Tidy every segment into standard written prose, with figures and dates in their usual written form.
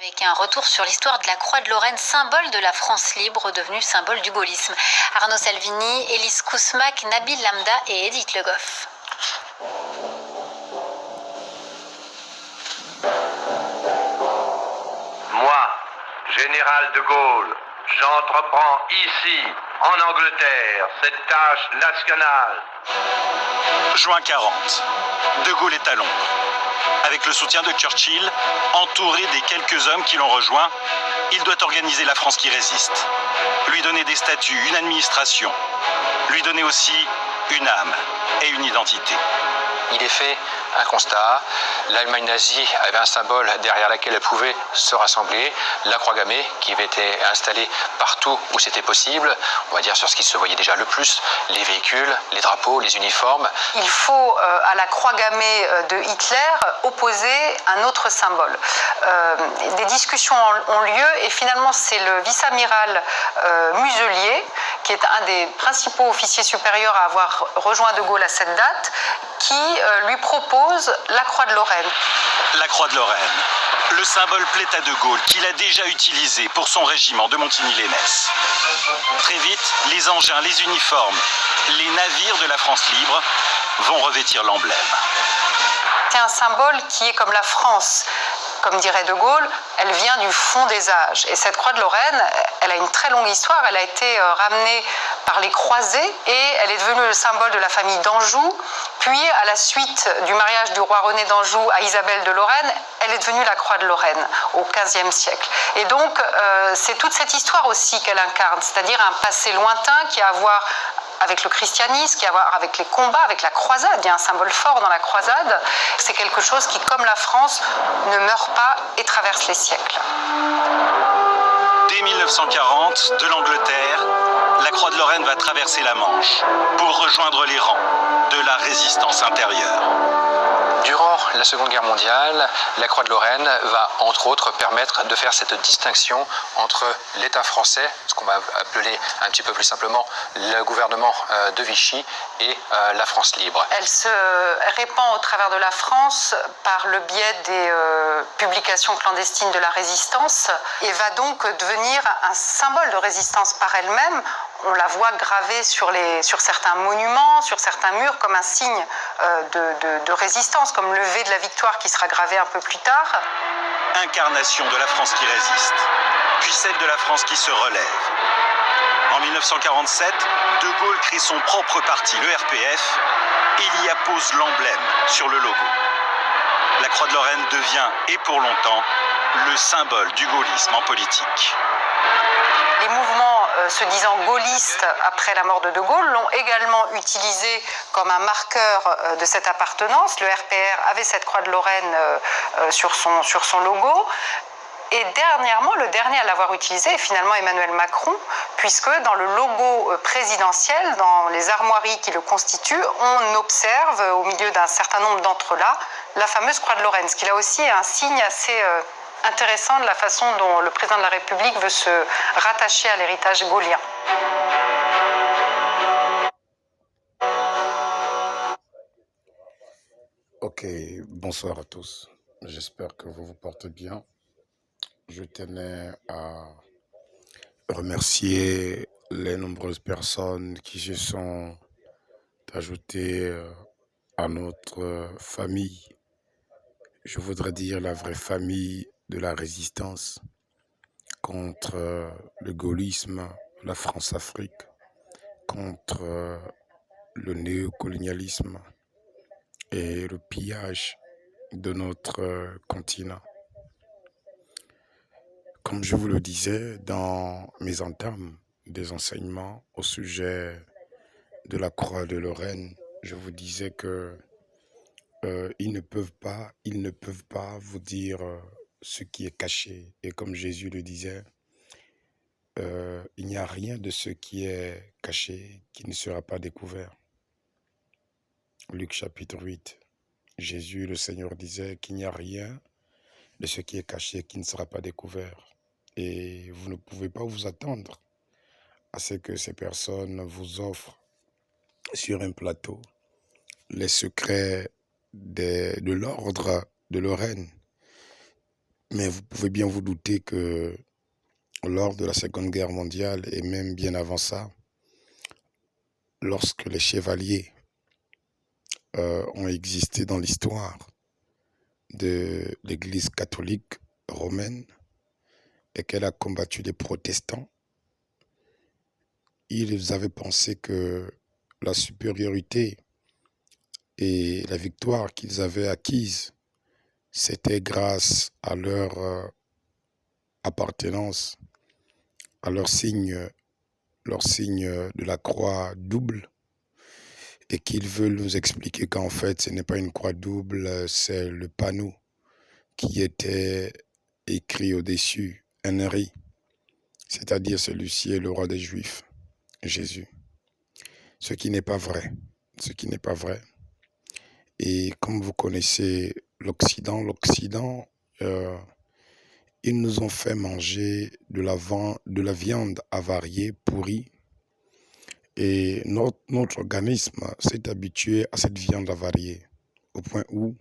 Avec un retour sur l'histoire de la Croix de Lorraine, symbole de la France libre, devenue symbole du gaullisme. Arnaud Salvini, Élise Kousmak, Nabil Lamda et Edith Le Goff. Moi, général de Gaulle, j'entreprends ici, en Angleterre, cette tâche nationale. Juin 40. De Gaulle est à Londres. Avec le soutien de Churchill, entouré des quelques hommes qui l'ont rejoint, il doit organiser la France qui résiste. Lui donner des statuts, une administration. Lui donner aussi une âme et une identité. Il est fait un constat. L'Allemagne nazie avait un symbole derrière laquelle elle pouvait se rassembler, la croix gammée, qui avait été installée partout où c'était possible, on va dire sur ce qui se voyait déjà le plus, les véhicules, les drapeaux, les uniformes. Il faut à la croix gammée de Hitler opposer un autre symbole. Des discussions ont lieu et finalement c'est le vice-amiral Muselier, qui est un des principaux officiers supérieurs à avoir rejoint De Gaulle à cette date, qui lui propose la croix de Lorraine. La croix de Lorraine, le symbole plaît à De Gaulle qu'il a déjà utilisé pour son régiment de Montigny-lès-Metz. Très vite, les engins, les uniformes, les navires de la France libre vont revêtir l'emblème. C'est un symbole qui est comme la France. Comme dirait De Gaulle, elle vient du fond des âges. Et cette croix de Lorraine, elle a une très longue histoire. Elle a été ramenée par les croisés et elle est devenue le symbole de la famille d'Anjou. Puis, à la suite du mariage du roi René d'Anjou à Isabelle de Lorraine, elle est devenue la croix de Lorraine au XVe siècle. Et donc, c'est toute cette histoire aussi qu'elle incarne, c'est-à-dire un passé lointain qui a à voir avec le christianisme, qui a à voir avec les combats, avec la croisade. Il y a un symbole fort dans la croisade. C'est quelque chose qui, comme la France, ne meurt pas et traverse les siècles. Dès 1940, de l'Angleterre, la croix de Lorraine va traverser la Manche pour rejoindre les rangs de la résistance intérieure. Durant la Seconde Guerre mondiale, la Croix de Lorraine va entre autres permettre de faire cette distinction entre l'État français, ce qu'on va appeler un petit peu plus simplement le gouvernement de Vichy, et la France libre. Elle se répand au travers de la France par le biais des publications clandestines de la résistance et va donc devenir un symbole de résistance par elle-même. On la voit gravée sur certains monuments, sur certains murs, comme un signe de résistance, comme le V de la victoire qui sera gravé un peu plus tard. Incarnation de la France qui résiste, puis celle de la France qui se relève. En 1947, De Gaulle crée son propre parti, le RPF, et il y appose l'emblème sur le logo. La croix de Lorraine devient, et pour longtemps, le symbole du gaullisme en politique. Les mouvements se disant gaullistes après la mort de De Gaulle l'ont également utilisé comme un marqueur de cette appartenance. Le RPR avait cette croix de Lorraine sur son logo. Et dernièrement, le dernier à l'avoir utilisé est finalement Emmanuel Macron, puisque dans le logo présidentiel, dans les armoiries qui le constituent, on observe au milieu d'un certain nombre d'entrelacs la fameuse croix de Lorraine, ce qui là aussi est un signe assez intéressant de la façon dont le président de la République veut se rattacher à l'héritage gaullien. Ok, bonsoir à tous. J'espère que vous vous portez bien. Je tenais à remercier les nombreuses personnes qui se sont ajoutées à notre famille. Je voudrais dire la vraie famille de la résistance contre le gaullisme, la France-Afrique, contre le néocolonialisme et le pillage de notre continent. Comme je vous le disais dans mes entames des enseignements au sujet de la croix de Lorraine, je vous disais que ils ne peuvent pas vous dire ce qui est caché. Et comme Jésus le disait, il n'y a rien de ce qui est caché qui ne sera pas découvert. Luc chapitre 8, Jésus le Seigneur disait qu'il n'y a rien de ce qui est caché qui ne sera pas découvert. Et vous ne pouvez pas vous attendre à ce que ces personnes vous offrent sur un plateau les secrets de l'ordre de Lorraine. Mais vous pouvez bien vous douter que lors de la Seconde Guerre mondiale, et même bien avant ça, lorsque les chevaliers ont existé dans l'histoire de l'Église catholique romaine et qu'elle a combattu les protestants, ils avaient pensé que la supériorité et la victoire qu'ils avaient acquise, c'était grâce à leur appartenance, à leur signe de la croix double, et qu'ils veulent nous expliquer qu'en fait, ce n'est pas une croix double, c'est le panneau qui était écrit au-dessus, Henri, c'est-à-dire celui-ci est le roi des Juifs, Jésus. Ce qui n'est pas vrai. Ce qui n'est pas vrai. Et comme vous connaissez l'Occident, ils nous ont fait manger de la viande avariée, pourrie, et notre organisme s'est habitué à cette viande avariée, au point où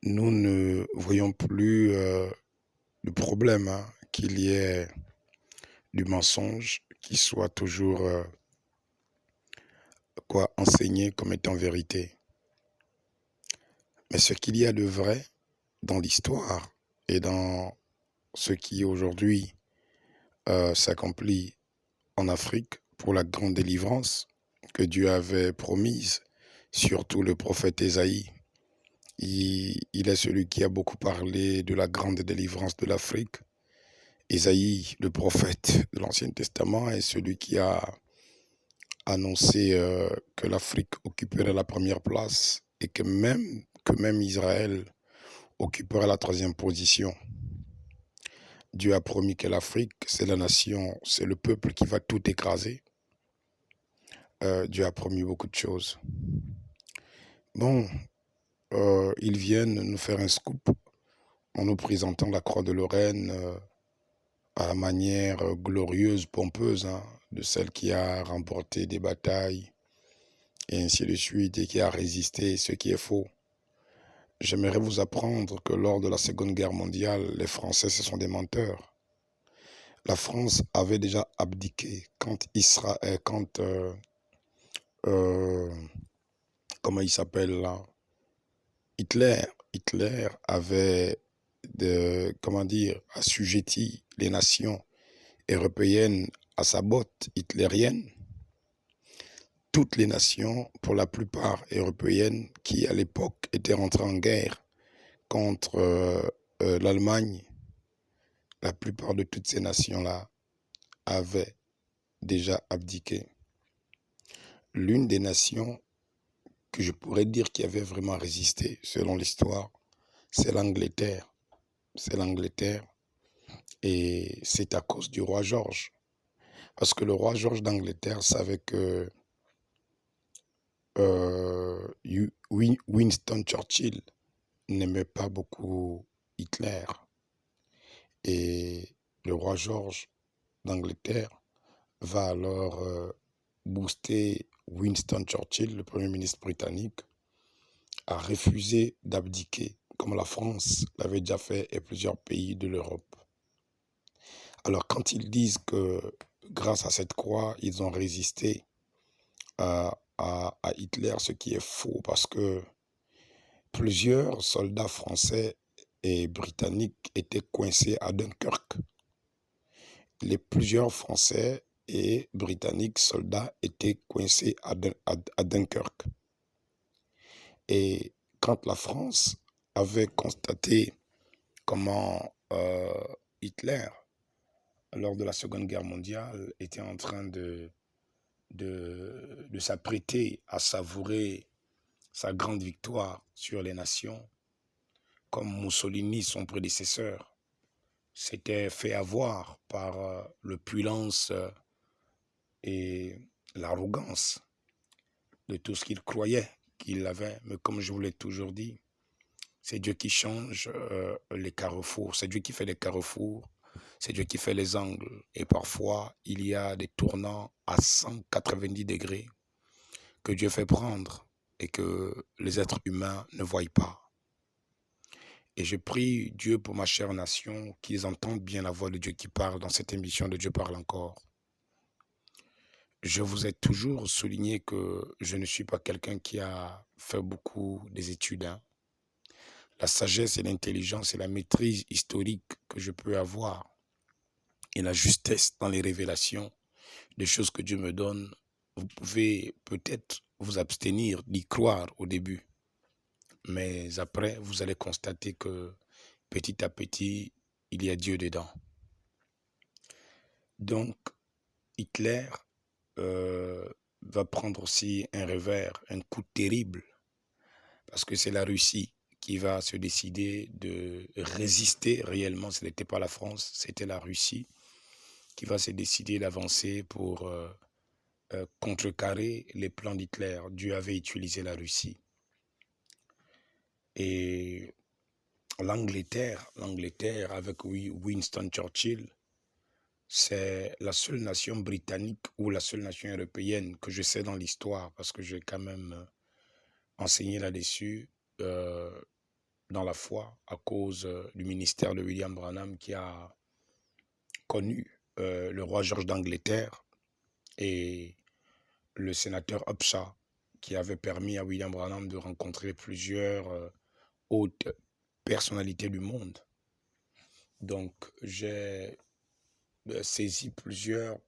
nous ne voyons plus le problème qu'il y ait du mensonge qui soit toujours enseigné comme étant vérité. Mais ce qu'il y a de vrai dans l'histoire et dans ce qui aujourd'hui s'accomplit en Afrique pour la grande délivrance que Dieu avait promise, surtout le prophète Ésaïe. Il est celui qui a beaucoup parlé de la grande délivrance de l'Afrique. Ésaïe, le prophète de l'Ancien Testament, est celui qui a annoncé que l'Afrique occuperait la première place et que même Israël occuperait la 3e position. Dieu a promis que l'Afrique, c'est la nation, c'est le peuple qui va tout écraser. Dieu a promis beaucoup de choses. Bon, ils viennent nous faire un scoop en nous présentant la croix de Lorraine à la manière glorieuse, pompeuse, de celle qui a remporté des batailles et ainsi de suite et qui a résisté, ce qui est faux. J'aimerais vous apprendre que lors de la Seconde Guerre mondiale, les Français, ce sont des menteurs. La France avait déjà abdiqué comment il s'appelle là, Hitler avait assujetti les nations européennes à sa botte hitlérienne. Toutes les nations, pour la plupart européennes, qui à l'époque étaient rentrées en guerre contre l'Allemagne, la plupart de toutes ces nations-là avaient déjà abdiqué. L'une des nations que je pourrais dire qui avait vraiment résisté, selon l'histoire, c'est l'Angleterre. C'est l'Angleterre. Et c'est à cause du roi George. Parce que le roi George d'Angleterre savait que Winston Churchill n'aimait pas beaucoup Hitler. Et le roi George d'Angleterre va alors booster Winston Churchill, le premier ministre britannique, à refuser d'abdiquer, comme la France l'avait déjà fait et plusieurs pays de l'Europe. Alors quand ils disent que grâce à cette croix, ils ont résisté à Hitler, ce qui est faux, parce que plusieurs soldats français et britanniques étaient coincés à Dunkerque. Plusieurs Français et Britanniques soldats étaient coincés à Dunkerque. Et quand la France avait constaté comment Hitler, lors de la Seconde Guerre mondiale, était en train de s'apprêter à savourer sa grande victoire sur les nations, comme Mussolini, son prédécesseur, s'était fait avoir par l'opulence et l'arrogance de tout ce qu'il croyait qu'il avait. Mais comme je vous l'ai toujours dit, c'est Dieu qui change les carrefours, c'est Dieu qui fait les carrefours, c'est Dieu qui fait les angles. Et parfois, il y a des tournants à 190 degrés que Dieu fait prendre et que les êtres humains ne voient pas. Et je prie Dieu pour ma chère nation, qu'ils entendent bien la voix de Dieu qui parle dans cette émission de Dieu parle encore. Je vous ai toujours souligné que je ne suis pas quelqu'un qui a fait beaucoup des études. La sagesse et l'intelligence et la maîtrise historique que je peux avoir et la justesse dans les révélations des choses que Dieu me donne, vous pouvez peut-être vous abstenir d'y croire au début. Mais après, vous allez constater que petit à petit, il y a Dieu dedans. Donc, Hitler va prendre aussi un revers, un coup terrible, parce que c'est la Russie qui va se décider de résister réellement. Ce n'était pas la France, c'était la Russie qui va se décider d'avancer pour contrecarrer les plans d'Hitler. Dieu avait utilisé la Russie. Et l'Angleterre avec Winston Churchill, c'est la seule nation britannique ou la seule nation européenne que je sais dans l'histoire, parce que j'ai quand même enseigné là-dessus dans la foi à cause du ministère de William Branham qui a connu le roi George d'Angleterre et le sénateur Upshaw qui avait permis à William Branham de rencontrer plusieurs hautes personnalités du monde. Donc j'ai saisi plusieurs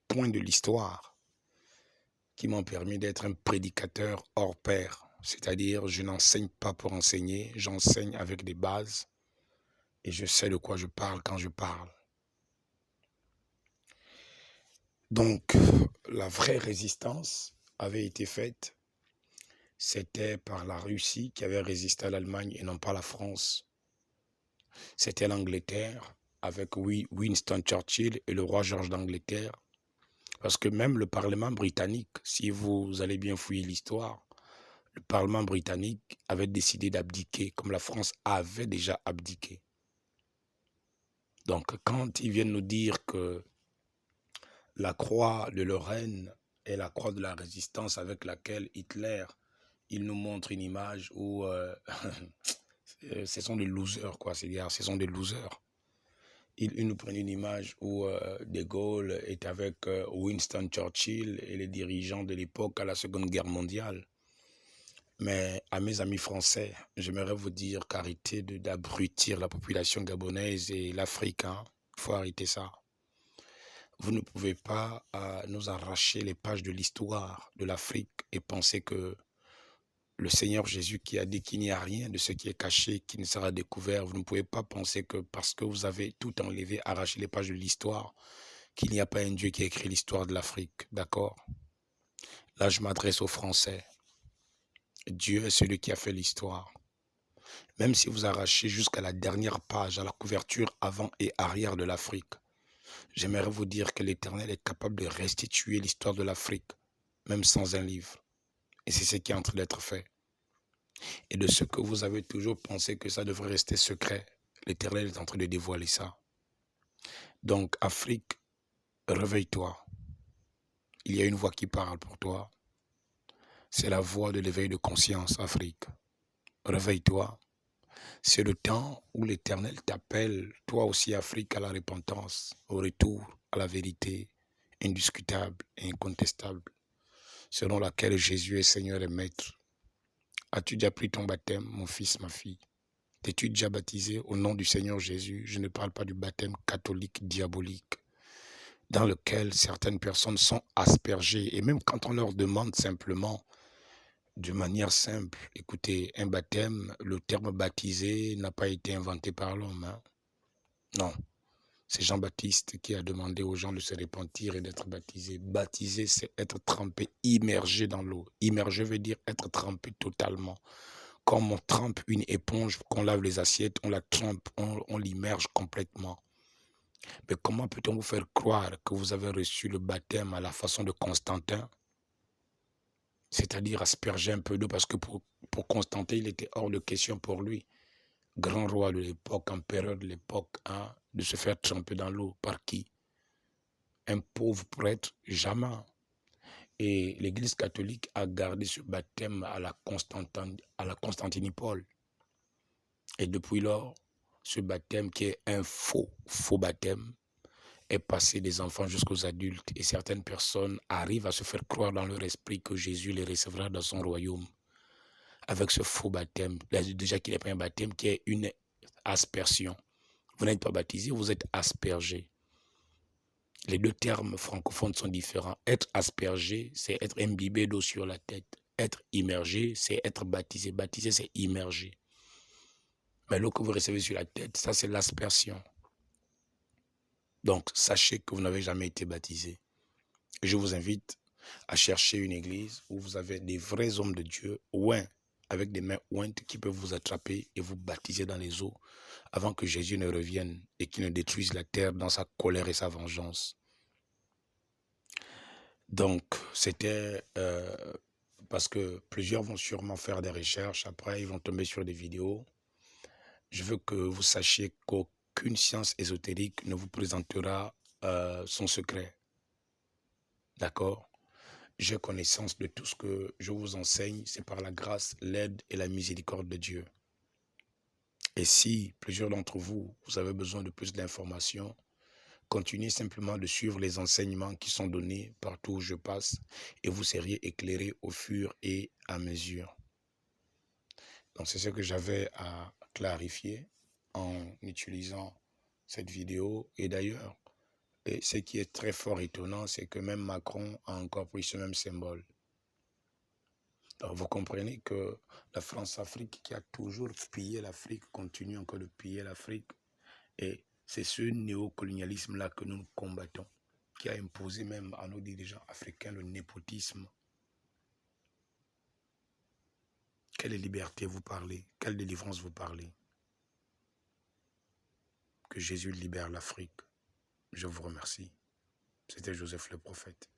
points de l'histoire qui m'ont permis d'être un prédicateur hors pair. C'est-à-dire, je n'enseigne pas pour enseigner, j'enseigne avec des bases et je sais de quoi je parle quand je parle. Donc, la vraie résistance avait été faite, c'était par la Russie qui avait résisté à l'Allemagne et non pas la France. C'était l'Angleterre avec Winston Churchill et le roi George d'Angleterre. Parce que même le Parlement britannique, si vous allez bien fouiller l'histoire, le Parlement britannique avait décidé d'abdiquer, comme la France avait déjà abdiqué. Donc, quand ils viennent nous dire que la croix de Lorraine est la croix de la résistance avec laquelle Hitler, il nous montre une image où ce sont des losers, quoi, ces gars, ce sont des losers. Ils nous prennent une image où De Gaulle est avec Winston Churchill et les dirigeants de l'époque à la Seconde Guerre mondiale. Mais à mes amis français, j'aimerais vous dire qu'arrêtez d'abrutir la population gabonaise et l'Afrique. Il faut arrêter ça. Vous ne pouvez pas nous arracher les pages de l'histoire de l'Afrique et penser que le Seigneur Jésus qui a dit qu'il n'y a rien de ce qui est caché qui ne sera découvert. Vous ne pouvez pas penser que parce que vous avez tout enlevé, arraché les pages de l'histoire, qu'il n'y a pas un Dieu qui a écrit l'histoire de l'Afrique. D'accord? Là, je m'adresse aux Français. Dieu est celui qui a fait l'histoire. Même si vous arrachez jusqu'à la dernière page, à la couverture avant et arrière de l'Afrique, j'aimerais vous dire que l'Éternel est capable de restituer l'histoire de l'Afrique, même sans un livre. Et c'est ce qui est en train d'être fait. Et de ce que vous avez toujours pensé que ça devrait rester secret, l'Éternel est en train de dévoiler ça. Donc, Afrique, réveille-toi. Il y a une voix qui parle pour toi. C'est la voix de l'éveil de conscience, Afrique. Réveille-toi. C'est le temps où l'Éternel t'appelle, toi aussi, Afrique, à la repentance, au retour à la vérité indiscutable et incontestable, selon laquelle Jésus est Seigneur et Maître. As-tu déjà pris ton baptême, mon fils, ma fille? T'es-tu déjà baptisé au nom du Seigneur Jésus? Je ne parle pas du baptême catholique diabolique, dans lequel certaines personnes sont aspergées. Et même quand on leur demande simplement, de manière simple, écoutez, un baptême, le terme baptisé n'a pas été inventé par l'homme. Non. C'est Jean-Baptiste qui a demandé aux gens de se repentir et d'être baptisés. Baptiser, c'est être trempé, immergé dans l'eau. Immergé veut dire être trempé totalement. Comme on trempe une éponge, qu'on lave les assiettes, on la trempe, on l'immerge complètement. Mais comment peut-on vous faire croire que vous avez reçu le baptême à la façon de Constantin? C'est-à-dire asperger un peu d'eau, parce que pour Constantin, il était hors de question pour lui, grand roi de l'époque, empereur de l'époque, de se faire tremper dans l'eau. Par qui? Un pauvre prêtre? Jamais. Et l'Église catholique a gardé ce baptême à la Constantinople. Et depuis lors, ce baptême qui est un faux baptême est passé des enfants jusqu'aux adultes. Et certaines personnes arrivent à se faire croire dans leur esprit que Jésus les recevra dans son royaume avec ce faux baptême. Déjà qu'il n'est pas un baptême, qui est une aspersion. Vous n'êtes pas baptisé, vous êtes aspergé. Les deux termes francophones sont différents. Être aspergé, c'est être imbibé d'eau sur la tête. Être immergé, c'est être baptisé. Baptisé, c'est immergé. Mais l'eau que vous recevez sur la tête, ça c'est l'aspersion. Donc, sachez que vous n'avez jamais été baptisé. Je vous invite à chercher une église où vous avez des vrais hommes de Dieu, oints, avec des mains ointes qui peuvent vous attraper et vous baptiser dans les eaux avant que Jésus ne revienne et qu'il ne détruise la terre dans sa colère et sa vengeance. Donc, c'était parce que plusieurs vont sûrement faire des recherches, après ils vont tomber sur des vidéos. Je veux que vous sachiez qu'aucune science ésotérique ne vous présentera son secret. D'accord? J'ai connaissance de tout ce que je vous enseigne, c'est par la grâce, l'aide et la miséricorde de Dieu. Et si plusieurs d'entre vous, vous avez besoin de plus d'informations, continuez simplement de suivre les enseignements qui sont donnés partout où je passe et vous seriez éclairés au fur et à mesure. Donc c'est ce que j'avais à clarifier en utilisant cette vidéo. Et d'ailleurs, ce qui est très fort étonnant, c'est que même Macron a encore pris ce même symbole. Alors vous comprenez que la France-Afrique qui a toujours pillé l'Afrique continue encore de piller l'Afrique. Et c'est ce néocolonialisme-là que nous combattons, qui a imposé même à nos dirigeants africains le népotisme. Quelle liberté vous parlez? Quelle délivrance vous parlez? Que Jésus libère l'Afrique. Je vous remercie. C'était Joseph le prophète.